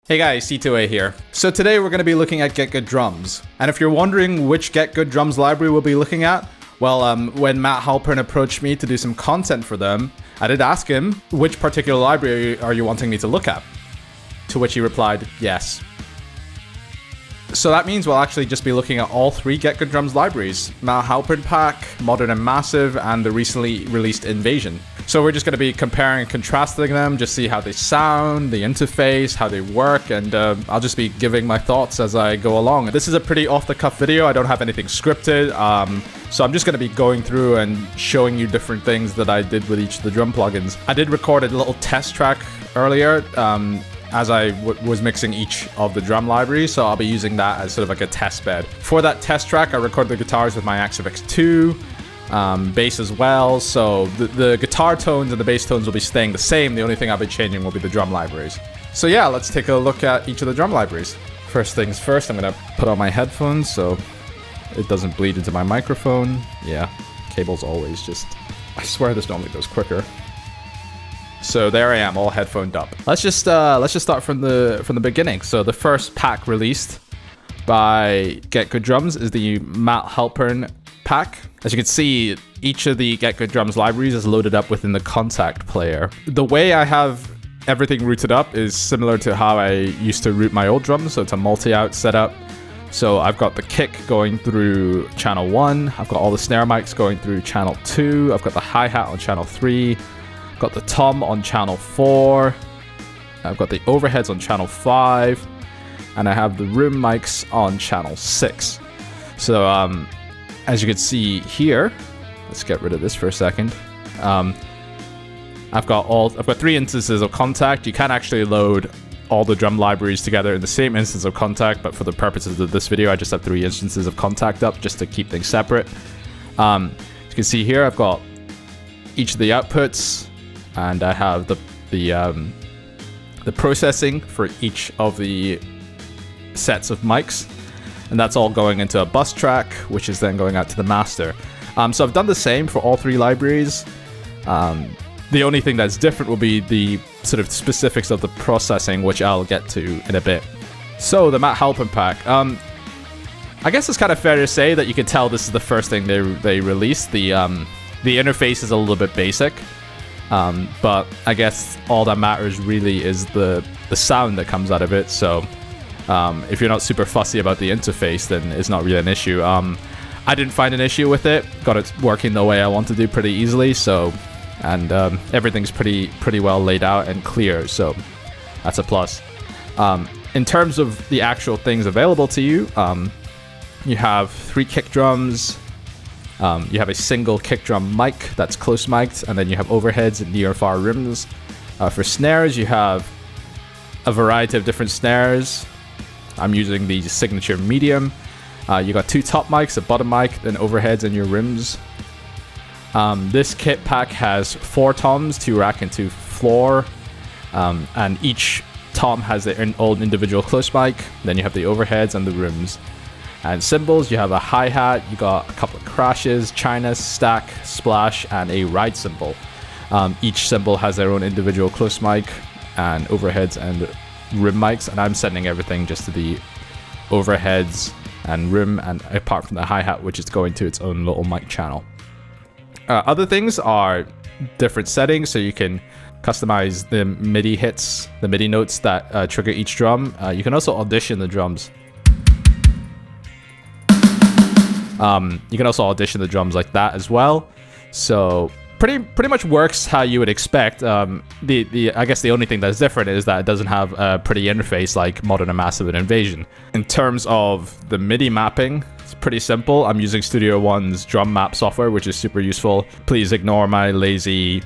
Hey guys, Sithu here. So today we're going to be looking at GetGood drums. And if you're wondering which GetGood drums library we'll be looking at, well, when Matt Halpern approached me to do some content for them, I did ask him, which particular library are you wanting me to look at? To which he replied, yes. So that means we'll actually just be looking at all three GetGood drums libraries: Matt Halpern Pact, Modern and Massive, and the recently released Invasion. So we're just going to be comparing and contrasting them, just see how they sound, the interface, how they work, and I'll just be giving my thoughts as I go along. This is a pretty off-the-cuff video. I don't have anything scripted, so I'm just going to be going through and showing you different things that I did with each of the drum plugins. I did record a little test track earlier as I was mixing each of the drum libraries, so I'll be using that as sort of like a test bed. For that test track, I recorded the guitars with my Axif X2, bass as well, so the guitar tones and the bass tones will be staying the same. The only thing I'll be changing will be the drum libraries. So yeah, let's take a look at each of the drum libraries. First things first, I'm gonna put on my headphones so it doesn't bleed into my microphone. Yeah, cables always just... I swear this normally goes quicker. So there I am, all headphoned up. Let's just start from the beginning. So the first pack released by GetGood drums is the Matt Halpern pack. As you can see, each of the GetGood drums libraries is loaded up within the Kontakt player. The way I have everything rooted up is similar to how I used to root my old drums, so it's a multi-out setup. So I've got the kick going through channel 1, I've got all the snare mics going through channel 2, I've got the hi-hat on channel 3, I've got the tom on channel 4, I've got the overheads on channel 5, and I have the room mics on channel 6. So as you can see here, let's get rid of this for a second. I've got 3 instances of Kontakt. You can actually load all the drum libraries together in the same instance of Kontakt, but for the purposes of this video, I just have 3 instances of Kontakt up just to keep things separate. As you can see here, I've got each of the outputs, and I have the processing for each of the sets of mics. And that's all going into a bus track, which is then going out to the master. So I've done the same for all 3 libraries. The only thing that's different will be the sort of specifics of the processing, which I'll get to in a bit. So the Matt Halpern pack. I guess it's kind of fair to say that you can tell this is the first thing they released. The interface is a little bit basic, but I guess all that matters really is the sound that comes out of it. So if you're not super fussy about the interface, then it's not really an issue. I didn't find an issue with it. Got it working the way I want to do pretty easily. So, and everything's pretty well laid out and clear. So that's a plus. In terms of the actual things available to you, you have 3 kick drums. You have a single kick drum mic that's close mic'd, and then you have overheads and near far rims. For snares, you have a variety of different snares. I'm using the signature medium. You got 2 top mics, a bottom mic, then overheads and your rims. This kit pack has 4 toms, 2 rack and 2 floor, and each tom has their own individual close mic. Then you have the overheads and the rims. And cymbals, you have a hi-hat, you got a couple of crashes, china, stack, splash, and a ride cymbal. Each cymbal has their own individual close mic and overheads and rim mics, and I'm sending everything just to the overheads and rim, and apart from the hi-hat, which is going to its own little mic channel. Other things are different settings, so you can customize the MIDI hits, the MIDI notes that trigger each drum. You can also audition the drums. You can also audition the drums like that as well. So pretty much works how you would expect. I guess the only thing that's different is that it doesn't have a pretty interface like Modern and Massive and Invasion. In terms of the MIDI mapping, it's pretty simple. I'm using Studio One's drum map software, which is super useful. Please ignore my lazy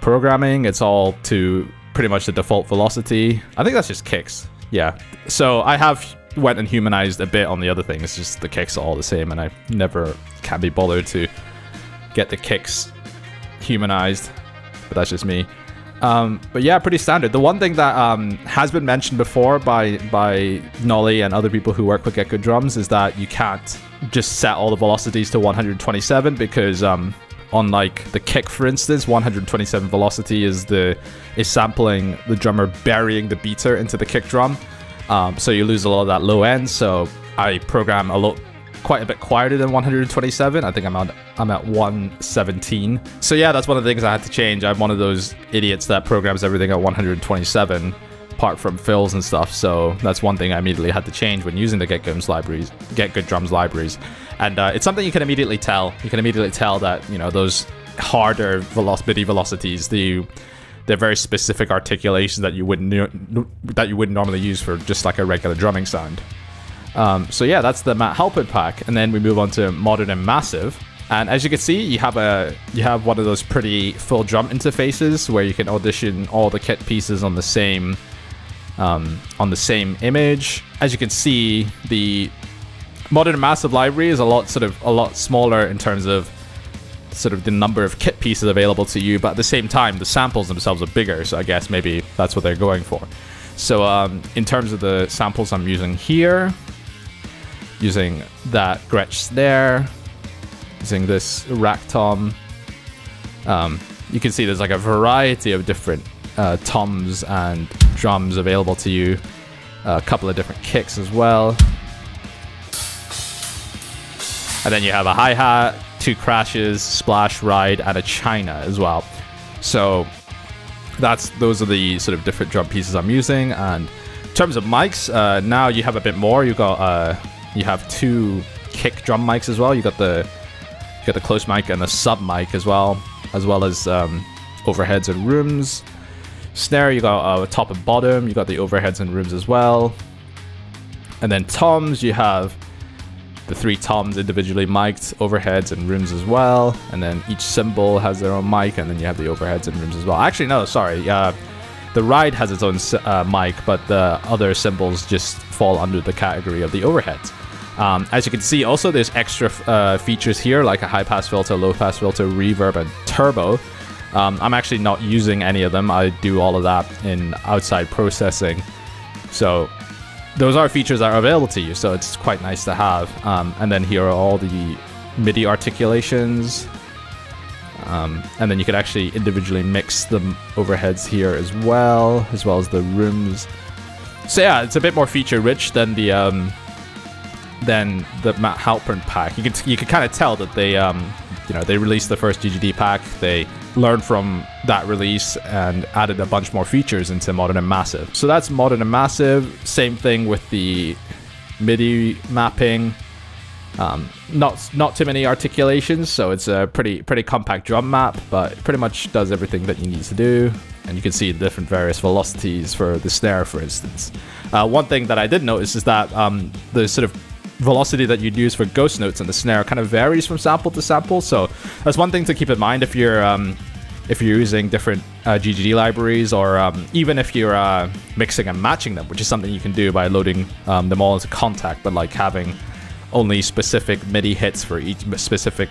programming. It's all to pretty much the default velocity. I think that's just kicks. Yeah. So I have went and humanized a bit on the other things. It's just the kicks are all the same, and I never can be bothered to get the kicks humanized, but that's just me. But yeah, pretty standard. The one thing that has been mentioned before by Nolly and other people who work with GetGood drums is that you can't just set all the velocities to 127 because on like the kick, for instance, 127 velocity is sampling the drummer burying the beater into the kick drum. So you lose a lot of that low end. So I program quite a bit quieter than 127. I think I'm at 117. So yeah, that's one of the things I had to change. I'm one of those idiots that programs everything at 127, apart from fills and stuff. So that's one thing I immediately had to change when using the GetGood drums libraries. And it's something you can immediately tell. You can immediately tell that, you know, those harder MIDI velocities, they're very specific articulations that you wouldn't normally use for just like a regular drumming sound. So yeah, that's the Halpern pack, and then we move on to Modern and Massive. And as you can see, you have one of those pretty full drum interfaces where you can audition all the kit pieces on the same image. As you can see, the Modern and Massive library is a lot smaller in terms of sort of the number of kit pieces available to you, but at the same time, the samples themselves are bigger. So I guess maybe that's what they're going for. So in terms of the samples I'm using here, using that Gretsch snare, using this rack tom, you can see there's like a variety of different toms and drums available to you, a couple of different kicks as well. And then you have a hi-hat, 2 crashes, splash, ride, and a china as well. So those are the sort of different drum pieces I'm using. And in terms of mics, now you have a bit more. You have 2 kick drum mics as well. You got the close mic and the sub mic as well as overheads and rooms. Snare, you got top and bottom. You got the overheads and rooms as well. And then toms, you have the 3 toms individually mic'd, overheads and rooms as well. And then each cymbal has their own mic, and then you have the overheads and rooms as well. Actually, no, sorry. The ride has its own mic, but the other cymbals just fall under the category of the overheads. As you can see, also there's extra features here, like a high-pass filter, low-pass filter, reverb, and turbo. I'm actually not using any of them. I do all of that in outside processing. So those are features that are available to you, so it's quite nice to have. And then here are all the MIDI articulations. And then you can actually individually mix the overheads here as well as the rooms. So yeah, it's a bit more feature-rich than the Halpern pack. You can kind of tell that they released the first GGD pack. They learned from that release and added a bunch more features into Modern and Massive. So that's Modern and Massive. Same thing with the MIDI mapping. Not too many articulations, so it's a pretty compact drum map, but it pretty much does everything that you need to do. And you can see the different various velocities for the snare, for instance. One thing that I did notice is that the sort of velocity that you'd use for ghost notes in the snare kind of varies from sample to sample. So that's one thing to keep in mind if you're using different GGD libraries, or even if you're mixing and matching them, which is something you can do by loading them all into Kontakt, but like having only specific MIDI hits for each specific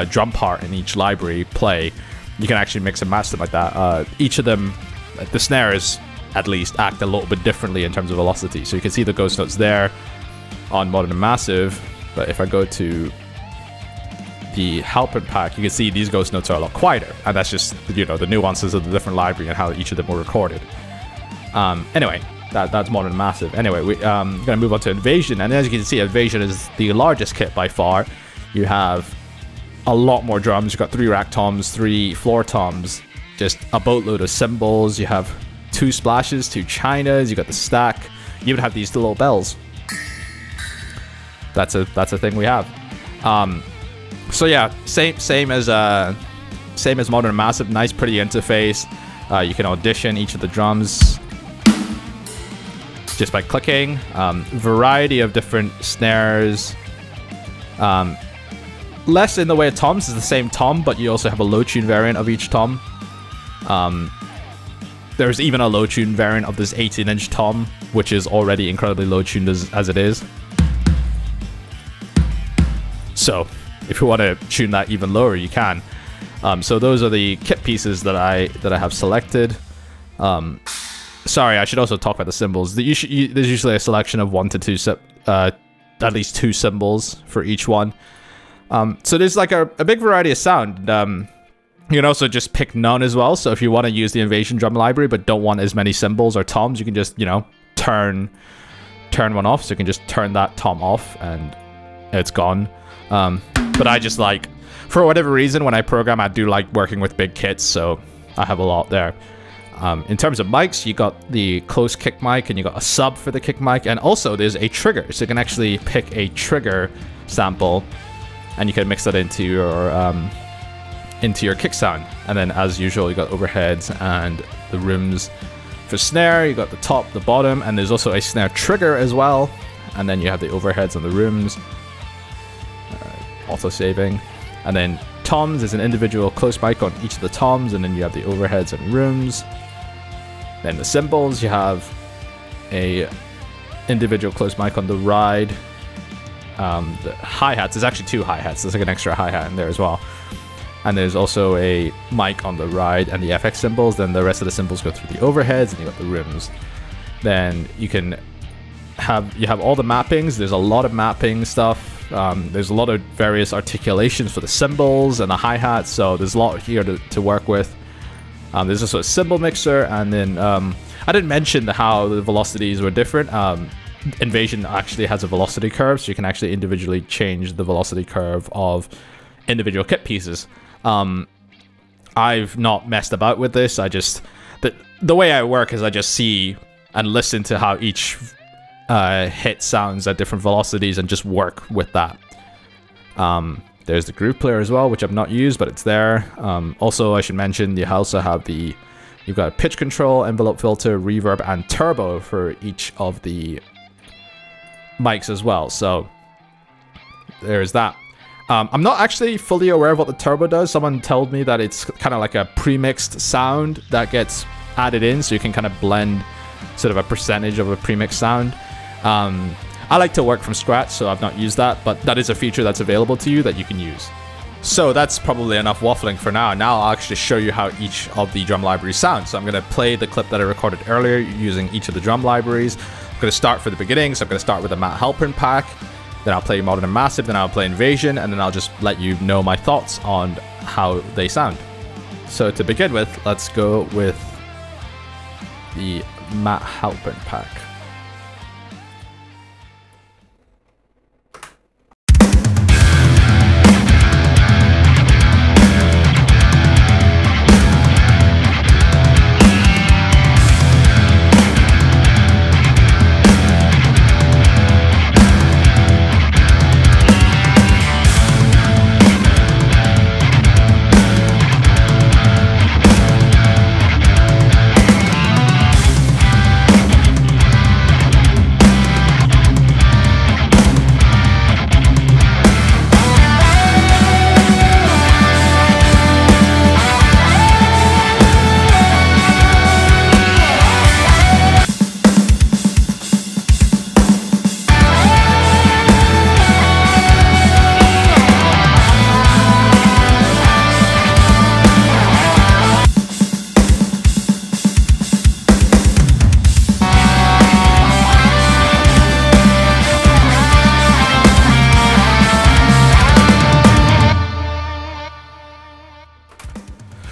drum part in each library play. You can actually mix and match them like that. Each of them, the snares at least, act a little bit differently in terms of velocity. So you can see the ghost notes there on Modern and Massive, but if I go to the Halpern pack, you can see these ghost notes are a lot quieter, and that's just, you know, the nuances of the different library and how each of them were recorded. Anyway, that's Modern and Massive. Anyway, I'm gonna move on to Invasion, and as you can see, Invasion is the largest kit by far. You have a lot more drums. You've got 3 rack toms, 3 floor toms, just a boatload of cymbals. You have 2 splashes, 2 chinas. You got the stack. You even have these little bells. That's a thing we have. So yeah, same as Modern and Massive. Nice, pretty interface. You can audition each of the drums just by clicking. Variety of different snares. Less in the way of toms. It's the same tom, but you also have a low tune variant of each tom. There's even a low tune variant of this 18-inch tom, which is already incredibly low tuned as it is. So if you want to tune that even lower, you can. So those are the kit pieces that I have selected. Sorry, I should also talk about the cymbals. There's usually a selection of 1 to 2, at least 2 cymbals for each one. So there's like a big variety of sound. You can also just pick none as well. So if you want to use the Invasion drum library but don't want as many cymbals or toms, you can just, you know, turn one off. So you can just turn that tom off and it's gone. But I just like, for whatever reason, when I program, I do like working with big kits, so I have a lot there. In terms of mics, you got the close kick mic and you got a sub for the kick mic, and also there's a trigger, so you can actually pick a trigger sample and you can mix that into your kick sound. And then as usual, you got overheads and the rooms. For snare, you got the top, the bottom, and there's also a snare trigger as well. And then you have the overheads and the rooms, auto saving. And then toms, there's an individual close mic on each of the toms, and then you have the overheads and rooms. Then the cymbals, you have a individual close mic on the ride. The hi-hats, there's actually 2 hi-hats, there's like an extra hi-hat in there as well. And there's also a mic on the ride and the FX cymbals. Then the rest of the cymbals go through the overheads, and you got the rooms. Then you have all the mappings. There's a lot of mapping stuff. There's a lot of various articulations for the cymbals and the hi-hats, so there's a lot here to work with. There's also a cymbal mixer, and then I didn't mention how the velocities were different. Invasion actually has a velocity curve, so you can actually individually change the velocity curve of individual kit pieces. I've not messed about with this. The way I work is I just see and listen to how each hit sounds at different velocities and just work with that. There's the groove player as well, which I've not used, but it's there. Also, I should mention you also have you've got pitch control, envelope filter, reverb, and turbo for each of the mics as well. So there's that. I'm not actually fully aware of what the turbo does. Someone told me that it's kind of like a pre-mixed sound that gets added in, so you can kind of blend sort of a percentage of a pre-mixed sound. I like to work from scratch, so I've not used that, but that is a feature that's available to you that you can use. So that's probably enough waffling for now. Now I'll actually show you how each of the drum libraries sound. So I'm going to play the clip that I recorded earlier using each of the drum libraries. I'm going to start for the beginning, so I'm going to start with the Matt Halpern pack. Then I'll play Modern and Massive, then I'll play Invasion, and then I'll just let you know my thoughts on how they sound. So to begin with, let's go with the Matt Halpern pack.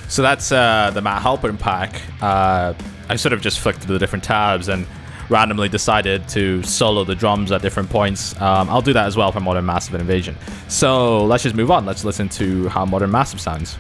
So that's the Matt Halpern pack. I sort of just flicked through the different tabs and randomly decided to solo the drums at different points. I'll do that as well for Modern Massive and Invasion. So let's just move on. Let's listen to how Modern Massive sounds.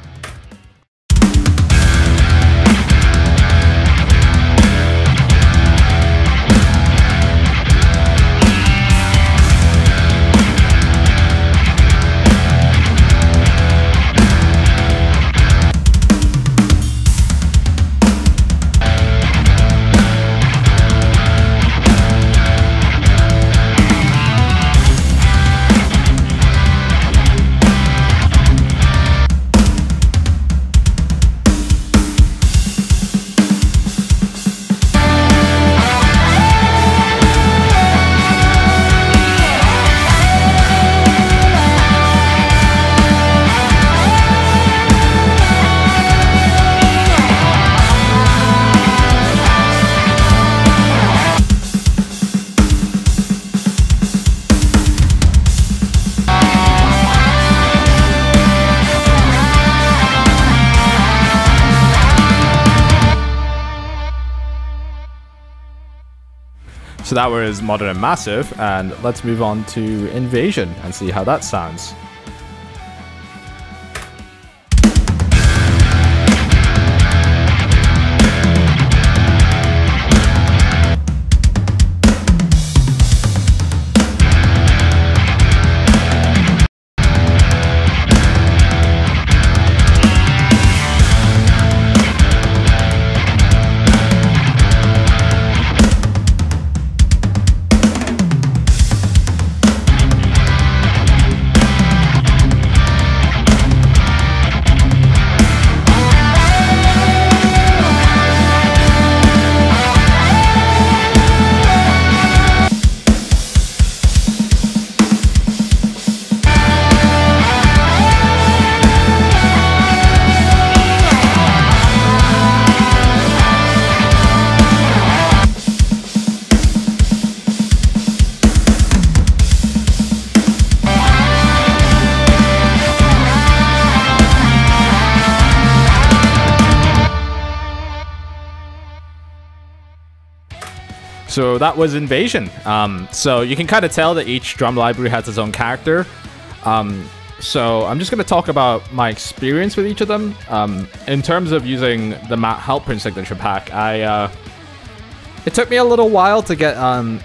So that was Modern and Massive, and let's move on to Invasion and see how that sounds. So that was Invasion. So you can kind of tell that each drum library has its own character. So I'm just going to talk about my experience with each of them. In terms of using the Halpern signature pack, it took me a little while to get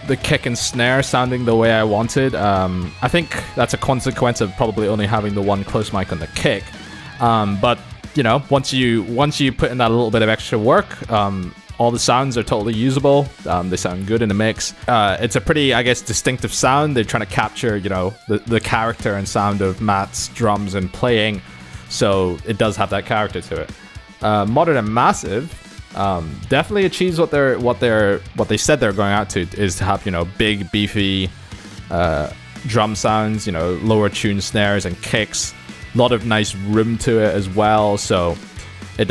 the kick and snare sounding the way I wanted. I think that's a consequence of probably only having the one close mic on the kick. But you know, once you put in that little bit of extra work, all the sounds are totally usable. They sound good in the mix. It's a pretty, I guess, distinctive sound. They're trying to capture, you know, the character and sound of Matt's drums and playing. So it does have that character to it. Modern and Massive definitely achieves what they said they're going out to, is to have, you know, big, beefy drum sounds, you know, lower tuned snares and kicks. A lot of nice room to it as well. So it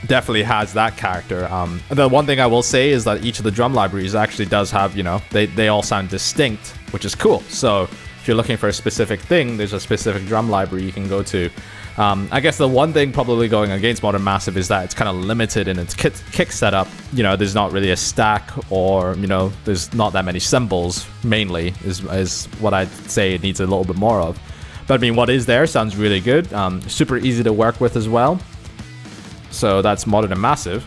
definitely has that character. The one thing I will say is that each of the drum libraries actually does have, you know, they all sound distinct, which is cool. So if you're looking for a specific thing, there's a specific drum library you can go to. I guess the one thing probably going against Modern Massive is that it's kind of limited in its kick setup. You know, there's not really a stack, or, you know, there's not that many cymbals, mainly, is what I'd say it needs a little bit more of. But I mean, what is there sounds really good. Super easy to work with as well. So that's Modern and Massive.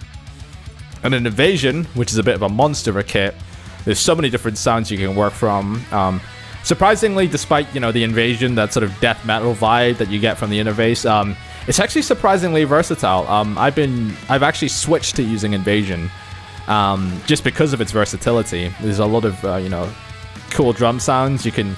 And then Invasion, which is a bit of a monster of a kit. There's so many different sounds you can work from. Surprisingly, despite, you know, the Invasion, that sort of death metal vibe that you get from the interface, it's actually surprisingly versatile. I've actually switched to using Invasion just because of its versatility. There's a lot of you know, cool drum sounds. You can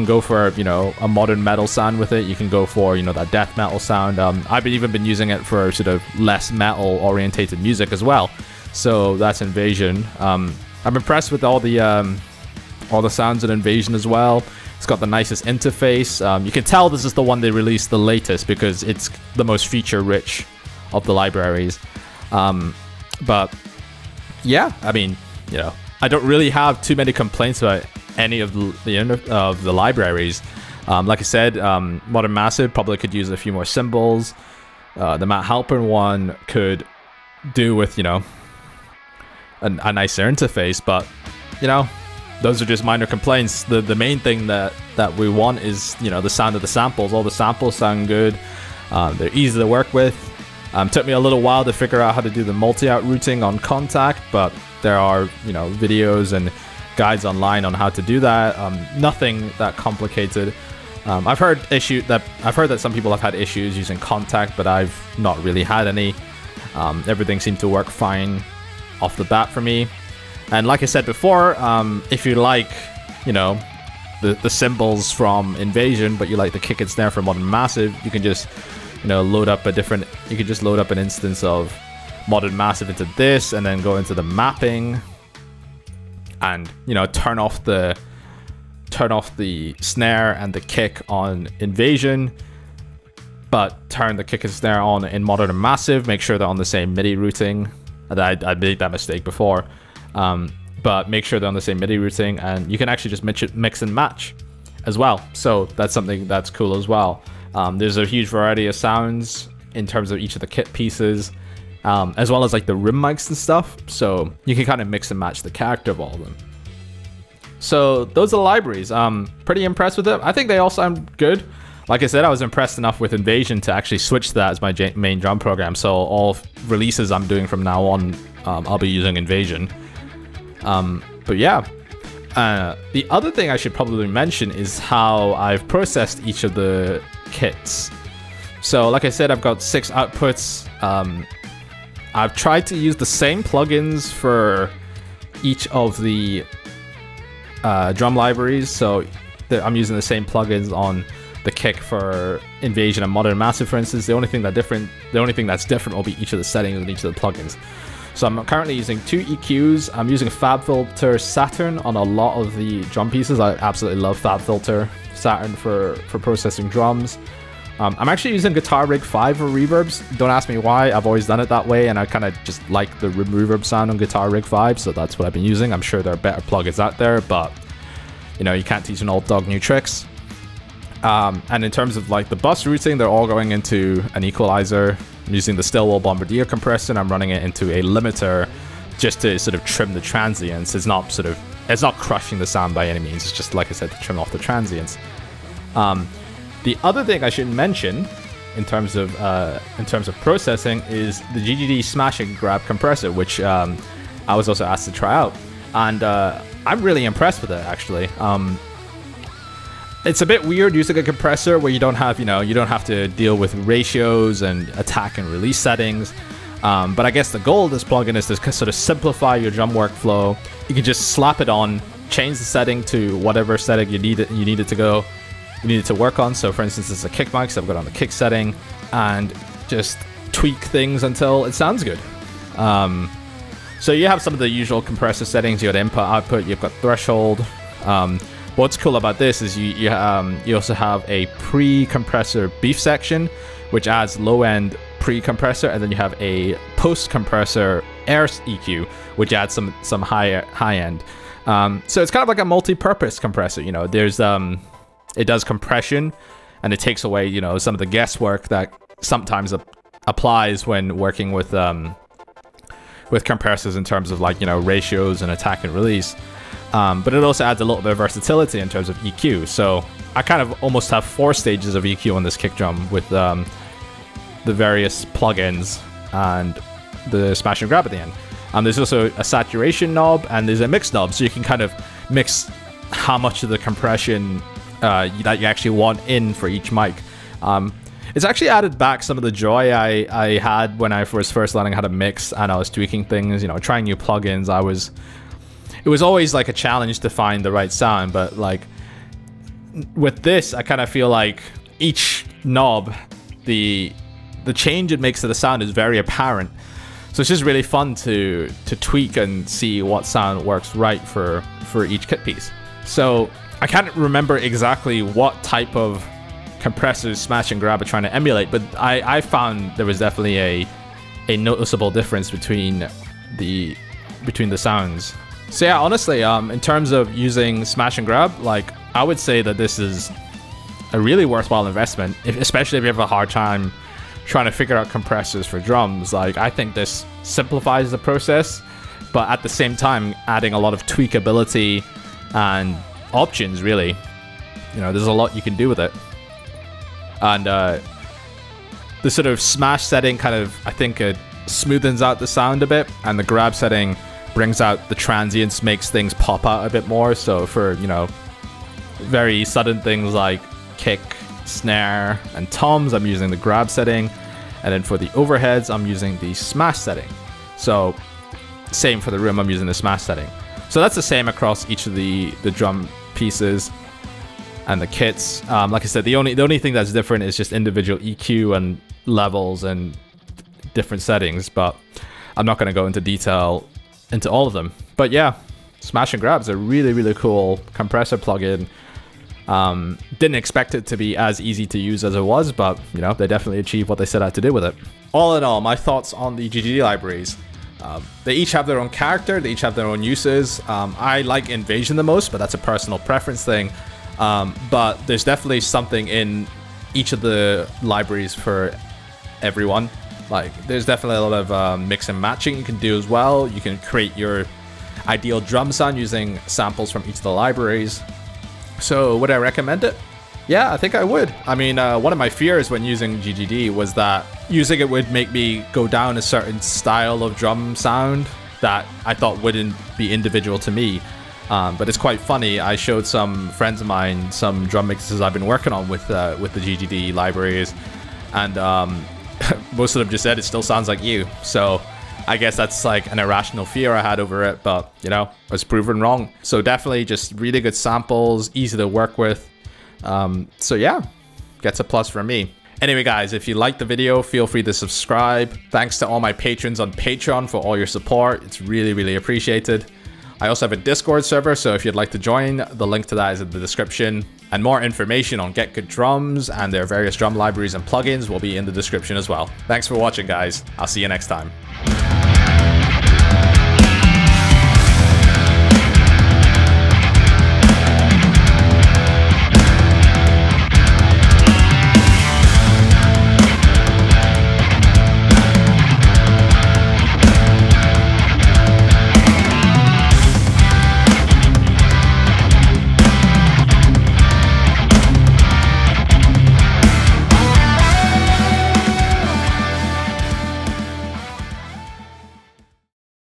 go for, you know, a modern metal sound with it. You can go for, you know, that death metal sound. I've even been using it for sort of less metal orientated music as well. So that's Invasion. I'm impressed with all the sounds in Invasion as well. It's got the nicest interface. You can tell this is the one they released the latest because it's the most feature rich of the libraries. But yeah, I mean, you know, I don't really have too many complaints about any of the libraries. Like I said, Modern Massive probably could use a few more cymbals. The Matt Halpern one could do with, you know, a nicer interface, but, you know, those are just minor complaints. The main thing that we want is, you know, the sound of the samples. All the samples sound good. They're easy to work with. Took me a little while to figure out how to do the multi-out routing on Contact, but there are, you know, videos and guides online on how to do that. Nothing that complicated. I've heard that some people have had issues using Contact, but I've not really had any. Everything seemed to work fine off the bat for me. And like I said before, if you like, you know, the cymbals from Invasion, but you like the kick and snare from Modern Massive, you can just, you know, load up an instance of Modern Massive into this, and then go into the mapping, and, you know, turn off the snare and the kick on Invasion, but turn the kick and snare on in Modern and Massive. Make sure they're on the same MIDI routing. I made that mistake before, but make sure they're on the same MIDI routing, and you can actually just mix and match as well. So that's something that's cool as well. There's a huge variety of sounds in terms of each of the kit pieces. as well as like the room mics and stuff. So you can kind of mix and match the character of all of them. So those are the libraries. Pretty impressed with it. I think they all sound good. Like I said, I was impressed enough with Invasion to actually switch that as my main drum program. So all releases I'm doing from now on, I'll be using Invasion. But yeah. The other thing I should probably mention is how I've processed each of the kits. So like I said, I've got 6 outputs. I've tried to use the same plugins for each of the drum libraries. So I'm using the same plugins on the kick for Invasion and Modern Massive, for instance. The only thing that's different will be each of the settings and each of the plugins. So I'm currently using 2 EQs. I'm using FabFilter Saturn on a lot of the drum pieces. I absolutely love FabFilter Saturn for processing drums. I'm actually using Guitar Rig 5 for reverbs. Don't ask me why. I've always done it that way, and I kind of just like the reverb sound on Guitar Rig 5, so that's what I've been using. I'm sure there are better plugins out there, but you know, you can't teach an old dog new tricks. And in terms of like the bus routing, they're all going into an equalizer. I'm using the Stillwell Bombardier compressor, and I'm running it into a limiter just to sort of trim the transients. It's not crushing the sound by any means. It's just, like I said, to trim off the transients. The other thing I should mention in terms of processing is the GGD Smash and Grab compressor, which I was also asked to try out, and I'm really impressed with it actually. It's a bit weird using a compressor where you don't have to deal with ratios and attack and release settings. But I guess the goal of this plugin is to sort of simplify your drum workflow. You can just slap it on, change the setting to whatever setting you need it to work on. So for instance, it's a kick mic, so I've got on the kick setting, and just tweak things until it sounds good. So you have some of the usual compressor settings. You got input, output, you've got threshold. What's cool about this is you also have a pre-compressor beef section, which adds low-end pre-compressor, and then you have a post-compressor air EQ, which adds some high-end. So it's kind of like a multi-purpose compressor. You know, there's it does compression, and it takes away some of the guesswork that sometimes applies when working with compressors in terms of ratios and attack and release. But it also adds a little bit of versatility in terms of EQ. So I kind of almost have 4 stages of EQ on this kick drum with the various plugins and the smash and grab at the end. There's also a saturation knob, and there's a mix knob, so you can kind of mix how much of the compression that you actually want in for each mic. It's actually added back some of the joy I had when I was first learning how to mix and I was tweaking things, trying new plugins. It was always like a challenge to find the right sound, but like with this, I kind of feel like each knob, the change it makes to the sound is very apparent. So it's just really fun to tweak and see what sound works right for each kit piece. So I can't remember exactly what type of compressors Smash and Grab are trying to emulate, but I found there was definitely a noticeable difference between the sounds. So yeah, honestly, in terms of using Smash and Grab, I would say that this is a really worthwhile investment, especially if you have a hard time trying to figure out compressors for drums. I think this simplifies the process, but at the same time, adding a lot of tweakability and options, really. There's a lot you can do with it. And the sort of Smash setting kind of, I think, it smoothens out the sound a bit, and the Grab setting brings out the transients, makes things pop out a bit more. So for, very sudden things like kick, snare, and toms, I'm using the Grab setting. And then for the overheads, I'm using the Smash setting. So same for the room, I'm using the Smash setting. So that's the same across each of the drum pieces and the kits. Like I said, the only thing that's different is just individual EQ and levels and different settings, but I'm not going to go into detail into all of them. But yeah, Smash and Grab is a really, really cool compressor plugin. Didn't expect it to be as easy to use as it was, but they definitely achieved what they set out to do with it. All in all, my thoughts on the GGD libraries. They each have their own character, they each have their own uses. I like Invasion the most, but that's a personal preference thing. But there's definitely something in each of the libraries for everyone. Like, there's definitely a lot of mix and matching you can do as well. You can create your ideal drum sound using samples from each of the libraries. So would I recommend it? Yeah, I think I would. I mean, one of my fears when using GGD was that using it would make me go down a certain style of drum sound that I thought wouldn't be individual to me. But it's quite funny. I showed some friends of mine some drum mixes I've been working on with the GGD libraries, and most of them just said it still sounds like you. So I guess that's like an irrational fear I had over it, but you know, I was proven wrong. So definitely just really good samples, easy to work with. So yeah, gets a plus from me. Anyway, guys, if you liked the video, feel free to subscribe. Thanks to all my patrons on Patreon for all your support. It's really, really appreciated. I also have a Discord server, so if you'd like to join, the link to that is in the description. And more information on GetGood drums and their various drum libraries and plugins will be in the description as well. Thanks for watching, guys. I'll see you next time.